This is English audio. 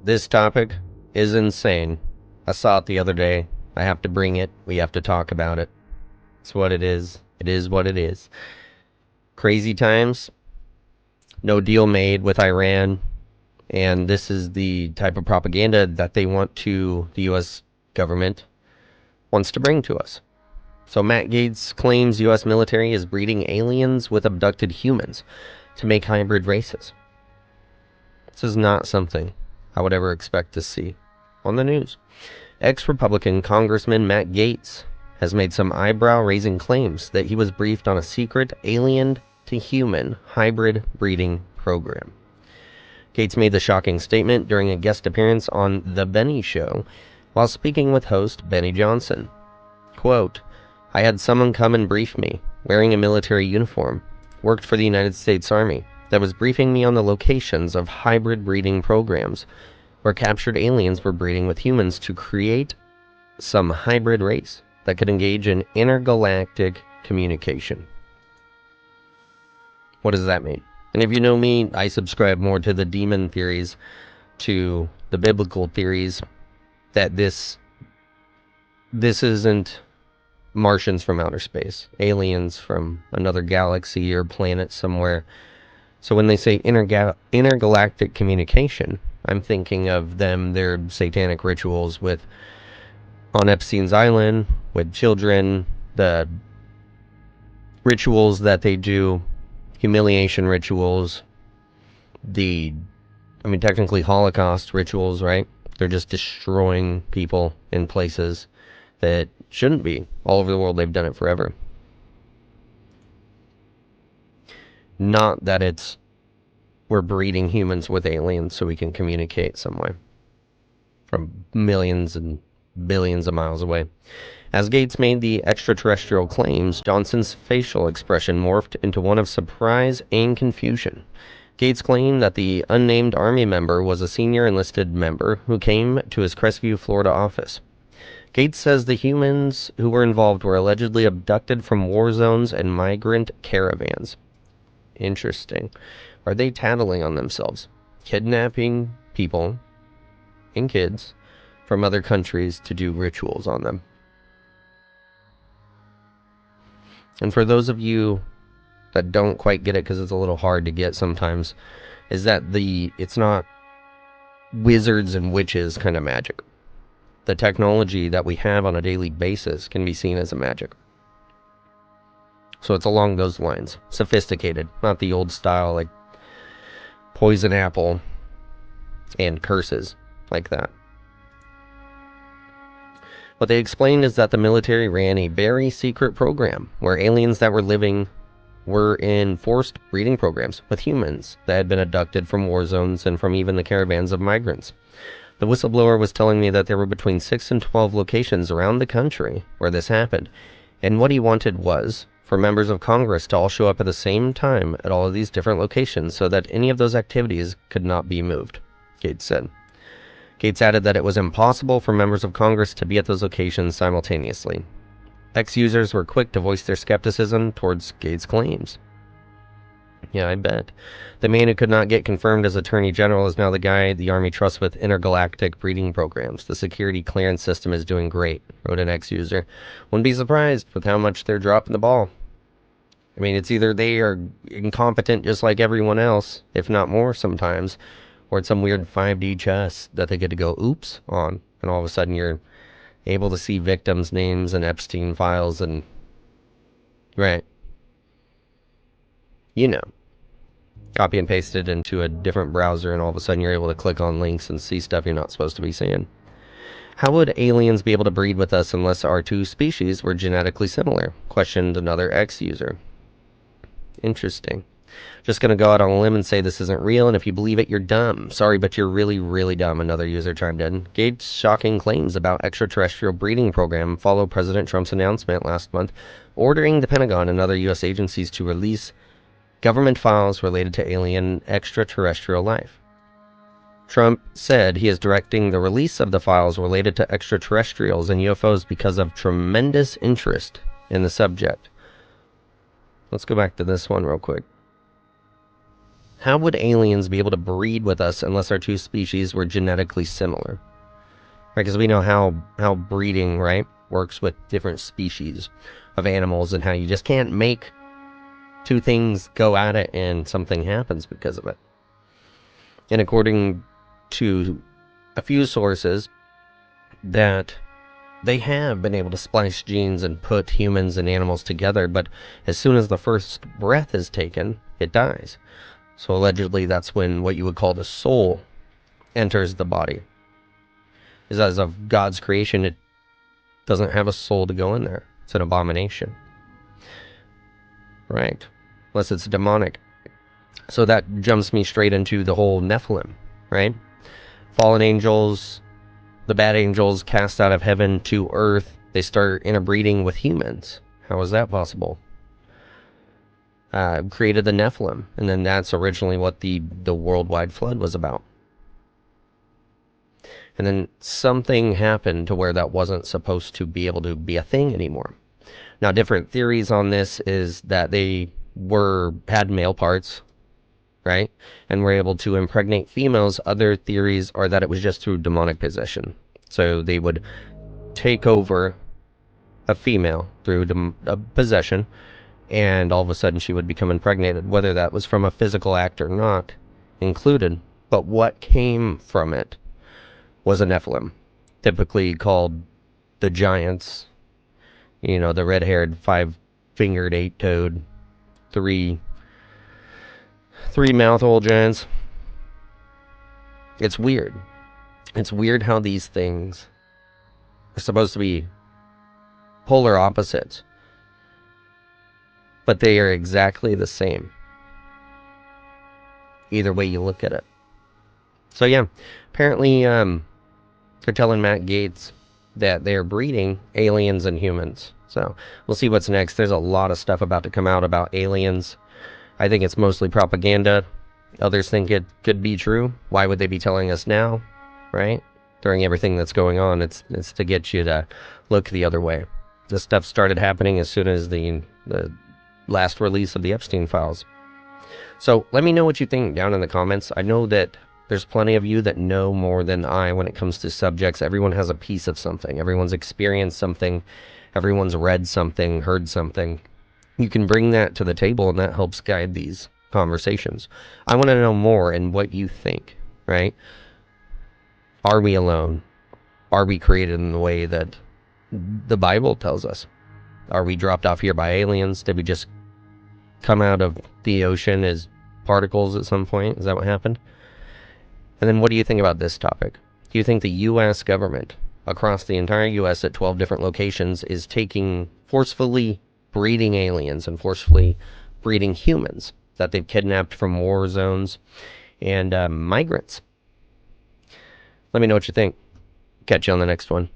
This topic is insane. I saw it the other day. I have to bring it. We have to talk about it. It's what it is. It is what it is. Crazy times. No deal made with Iran. And this is the type of propaganda that they want to, the U.S. government wants to bring to us. So Matt Gaetz claims U.S. military is breeding aliens with abducted humans to make hybrid races. This is not something I would ever expect to see on the news. Ex-Republican Congressman Matt Gaetz has made some eyebrow-raising claims that he was briefed on a secret alien-to-human hybrid breeding program. Gaetz made the shocking statement during a guest appearance on The Benny Show while speaking with host Benny Johnson. Quote, "I had someone come and brief me, wearing a military uniform, worked for the United States Army, that was briefing me on the locations of hybrid breeding programs where captured aliens were breeding with humans to create some hybrid race that could engage in intergalactic communication." What does that mean? And if you know me, I subscribe more to the demon theories, to the biblical theories, that this isn't Martians from outer space, aliens from another galaxy or planet somewhere. So when they say intergalactic communication, I'm thinking of their satanic rituals on Epstein's Island, with children, the rituals that they do, humiliation rituals, technically Holocaust rituals, right? They're just destroying people in places that shouldn't be. All over the world, they've done it forever. Not that we're breeding humans with aliens so we can communicate some way from millions and billions of miles away. As Gaetz made the extraterrestrial claims, Johnson's facial expression morphed into one of surprise and confusion. Gaetz claimed that the unnamed Army member was a senior enlisted member who came to his Crestview, Florida office. Gaetz says the humans who were involved were allegedly abducted from war zones and migrant caravans. Interesting. Are they tattling on themselves? Kidnapping people and kids from other countries to do rituals on them. And for those of you that don't quite get it, because it's a little hard to get sometimes, is that it's not wizards and witches kind of magic. The technology that we have on a daily basis can be seen as a magic. So it's along those lines. Sophisticated, not the old style like poison apple and curses like that. What they explained is that the military ran a very secret program where aliens that were living were in forced breeding programs with humans that had been abducted from war zones and from even the caravans of migrants. The whistleblower was telling me that there were between 6 and 12 locations around the country where this happened, and what he wanted was for members of Congress to all show up at the same time at all of these different locations so that any of those activities could not be moved, Gaetz said. Gaetz added that it was impossible for members of Congress to be at those locations simultaneously. Ex-users were quick to voice their skepticism towards Gaetz' claims. Yeah, I bet. The man who could not get confirmed as Attorney General is now the guy the Army trusts with intergalactic breeding programs. The security clearance system is doing great, wrote an ex-user. Wouldn't be surprised with how much they're dropping the ball. I mean, it's either they are incompetent just like everyone else, if not more sometimes, or it's some weird 5D chess that they get to go oops on, and all of a sudden you're able to see victims' names and Epstein files and... Right. You know. Copy and paste it into a different browser and all of a sudden you're able to click on links and see stuff you're not supposed to be seeing. How would aliens be able to breed with us unless our two species were genetically similar? Questioned another ex-user. Interesting. Just gonna go out on a limb and say this isn't real, and if you believe it, you're dumb. Sorry, but you're really, really dumb, another user chimed in. Gaetz' shocking claims about extraterrestrial breeding program follow President Trump's announcement last month ordering the Pentagon and other U.S. agencies to release government files related to alien extraterrestrial life. Trump said he is directing the release of the files related to extraterrestrials and UFOs because of tremendous interest in the subject. Let's go back to this one real quick. How would aliens be able to breed with us unless our two species were genetically similar? Right, because we know how breeding, right, works with different species of animals, and how you just can't make two things go at it and something happens because of it. And according to a few sources, that they have been able to splice genes and put humans and animals together, but as soon as the first breath is taken, it dies. So allegedly that's when what you would call the soul enters the body. Is as of God's creation, it doesn't have a soul to go in there. It's an abomination. Right. Unless it's demonic. So that jumps me straight into the whole Nephilim, right? Fallen angels, the bad angels cast out of heaven to earth, they start interbreeding with humans. How is that possible? Created the Nephilim, and then that's originally what the worldwide flood was about. And then something happened to where that wasn't supposed to be able to be a thing anymore. Now, different theories on this is that they had male parts, right? And were able to impregnate females. Other theories are that it was just through demonic possession. So they would take over a female through possession, and all of a sudden she would become impregnated, whether that was from a physical act or not included. But what came from it was a Nephilim, typically called the giants. You know, the red-haired, five-fingered, eight-toed, three mouth-hole giants. It's weird. It's weird how these things are supposed to be polar opposites, but they are exactly the same, either way you look at it. So yeah, apparently they're telling Matt Gaetz that they're breeding aliens and humans. So we'll see what's next. There's a lot of stuff about to come out about aliens. I think it's mostly propaganda. Others think it could be true. Why would they be telling us now, right? During everything that's going on, it's to get you to look the other way. This stuff started happening as soon as the last release of the Epstein files. So let me know what you think down in the comments. I know that there's plenty of you that know more than I when it comes to subjects. Everyone has a piece of something. Everyone's experienced something. Everyone's read something, heard something. You can bring that to the table, and that helps guide these conversations. I want to know more and what you think, right? Are we alone? Are we created in the way that the Bible tells us? Are we dropped off here by aliens? Did we just come out of the ocean as particles at some point? Is that what happened? And then what do you think about this topic? Do you think the U.S. government, across the entire U.S. at 12 different locations, is forcefully breeding aliens and forcefully breeding humans that they've kidnapped from war zones and migrants? Let me know what you think. Catch you on the next one.